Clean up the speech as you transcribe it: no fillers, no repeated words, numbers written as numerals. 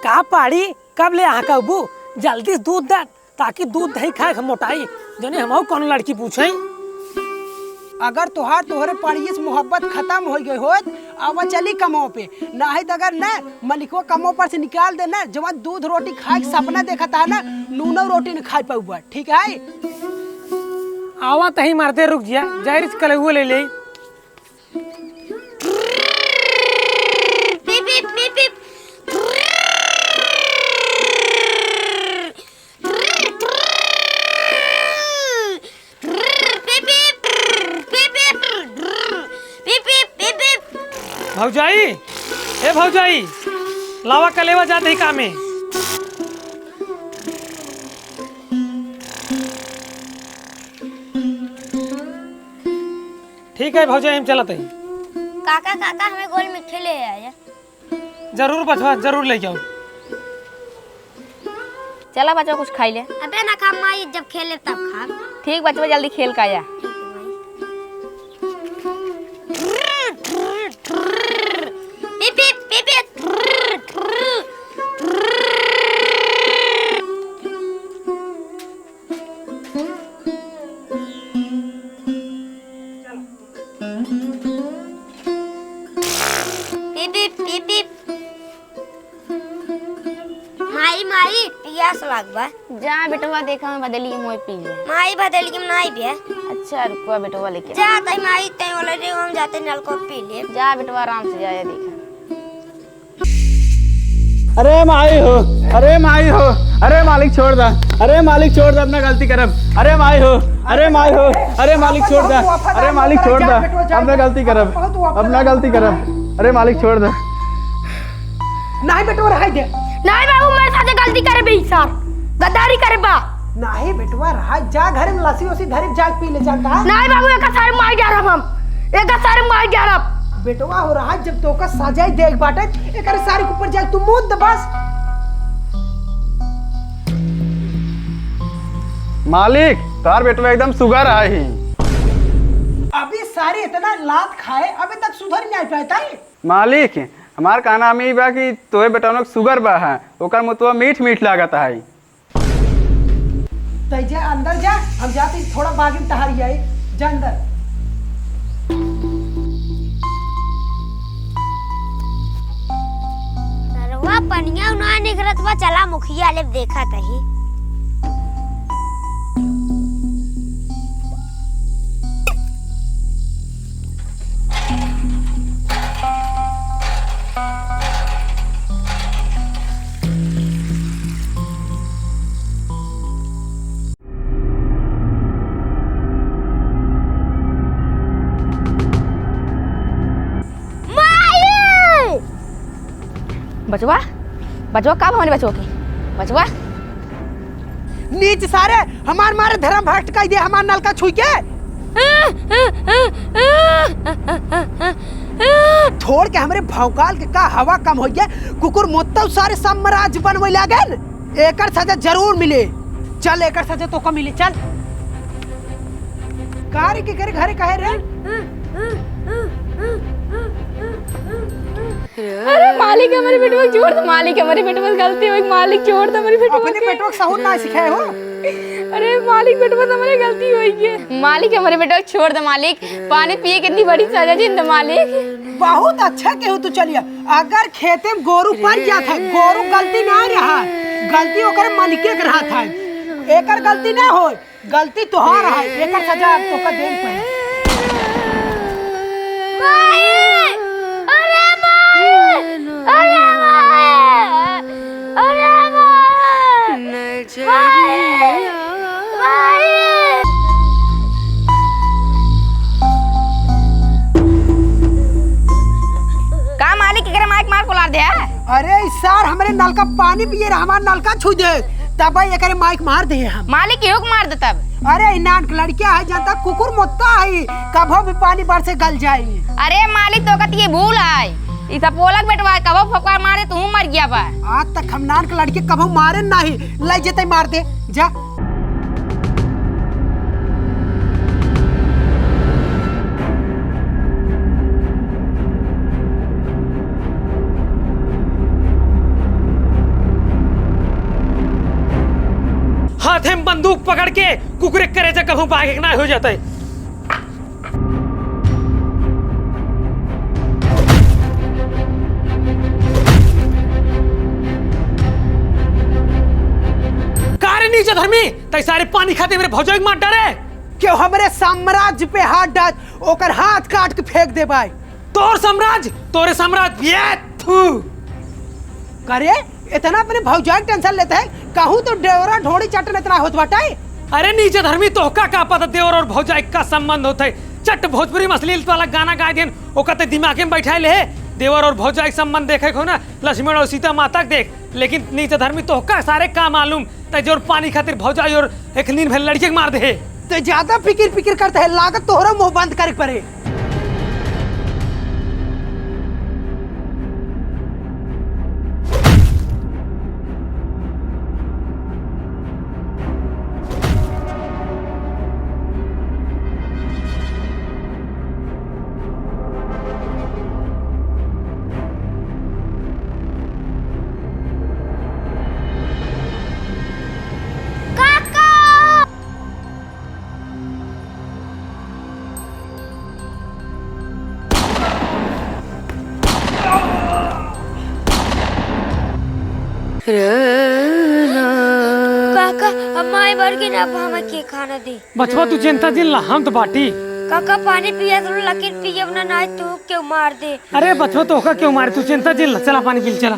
का पाड़ी कब ले आका अबू जल्दी दूध दे ताकि दूध दही खाए मोटाई जने हम कौन लड़की पूछे। अगर तोहरे पाड़िए से मोहब्बत खत्म हो गई होत अब चली कमो पे ना है तो अगर ना मलिको कमो पर से निकाल दे ना जब दूध रोटी खाए के सपना देखा था ना नूनो रोटी नहीं खा पाऊबा ठीक है। आवा तही मारते रुक जिया जाहिर कल हुए ले ले भौजाई ए भौजाई लावा कलेवा जाते ही कामे। ठीक है भौजाई हम चलते हैं। काका काका हमें गोल मिठे ले आया। जरूर बचवा जरूर ले जाओ। चला बच्चा कुछ खाई ले। अबे ना खा माई जब खेले तब खा। ठीक बच्चा जल्दी खेल का आया। माई पियास लागबा। जा बेटवा देखा मैं बदली मोय पी ले। माई बदल के नहीं भी है। अच्छा रुको बेटवा लेके जा तई माई तई ऑलरेडी हम जाते नल को पी ले। जा बेटवा आराम से जाया देखा। अरे माई हो अरे माई हो अरे मालिक छोड़ दा अरे मालिक छोड़ दा अपना गलती करब अरे माई हो अरे माई हो अरे मालिक छोड़ दा अरे मालिक छोड़ दा अपना गलती करब अपना गलती करब अरे मालिक छोड़ दा। नहीं बेटवा रह दे। नहीं बाबू मेरे साथ गलती करे बे सर गद्दारी करे बा। नहीं बेटवा रह जा घर में लस्सी उसी धरी जाग पी ले जाता। नहीं बाबू एक सारे मार जारब हम एक सारे मार जारब। बेटवा हो रहा जब तो का सजाई देख बाटे एक सारी ऊपर जाग तू मुंह दे बस। मालिक तार बेटवा एकदम सुगर आई। अभी सारे इतना लात खाए अभी तक सुधर नहीं पाता है। मालिक हमार कहना में ई बा कि तोहे बेटवा सुगर बा है ओकर मुतवा मीठ मीठ लागत है। तई जा अंदर जा हम जाते थोड़ा बागी टहरी आई जा अंदर। सरवा पनिया ना निकलत बा चला मुखिया ले देखा तही। बचवा बचवा कब हमारे बचवा के बचवा नीच सारे हमार मारे धर्म भ्रष्ट कह दे हमार नलका छुई के छोड़ के हमरे भौकाल के का हवा कम हो गया कुकुर मोत्ता सारे साम्राज्य बनवे लागन एकर सजा जरूर मिले। चल एकर सजा तो का मिले चल कार के करे घरे कहे रे। अरे मालिक हमारे बेटवा छोड़ दो मालिक हमारे बेटवा गलती हुई मालिक छोड़ दो हमारे बेटवा अपने बेटवा को सहूर ना सिखाए हो। अरे मालिक बेटवा हमारी गलती हुई है मालिक हमारे बेटवा छोड़ दो मालिक पानी पिए कितनी बड़ी सजा जिंद मालिक। बहुत अच्छा केहू तू चलिए अगर खेते में गोरू पर जात है गोरू गलती ना रहा गलती ओकर मालिके के रहा था एकर गलती ना हो गलती तोहार है एकर सजा तो का देन पड़े। का मालिक के माइक मार को ला दे। अरे सर हमरे नल का पानी पिए हमार नलका छू दे तब एकरे माइक मार दे हम। मालिक योग मार दे तब। अरे नान लड़किया है जानता कुकुर मोत्ता है कभो भी पानी बार से गल जाए। अरे मालिक तो कती भूल है ई सब पोलक बेटवा कबो फकवार मारे तू मर गया बा। आज तक हम नान के लड़के कभो मारे नहीं ले जेते मार दे जा। बंदूक पकड़ के कुकरे करे जा कहूं भागे ना हो जाता है। कारे नीचे धर्मी तई सारे पानी खाते मेरे भौजाई के मार डरे क्यों हमरे साम्राज्य पे हाथ डाल ओकर हाथ काट के फेंक दे भाई। तोर साम्राज्य तोरे साम्राज्य ये थू करे इतना अपने भौजाई टेंशन लेते है कहूँ तो डेवरा ढोड़ी चटन इतना होत बाटे। अरे नीचे धर्मी तोहका का पता देवर और भौजाई का संबंध होता है। चट भोजपुरी में अश्लील वाला गाना गाय देन ओका ते दिमाग में बैठा ले देवर और भौजाई संबंध देखे को ना लक्ष्मण और सीता माता के देख, लेकिन नीचे धर्मी तोहका सारे का मालूम ते जोर पानी खातिर भौजाई और एक नींद भर लड़के के मार दे। तो ज्यादा फिकिर करते है लागत तोहरा मुंह बंद करे पड़े। काका अम्मा आई बार के ना हमें के खाना दे। बचवा तू चिंता जिन ला हम तो बाटी। काका पानी पिया तो लेकिन पिया ना ना तो क्यों मार दे। अरे बचवा तोहका क्यों मारे तू चिंता जिन ला चला पानी पी चला।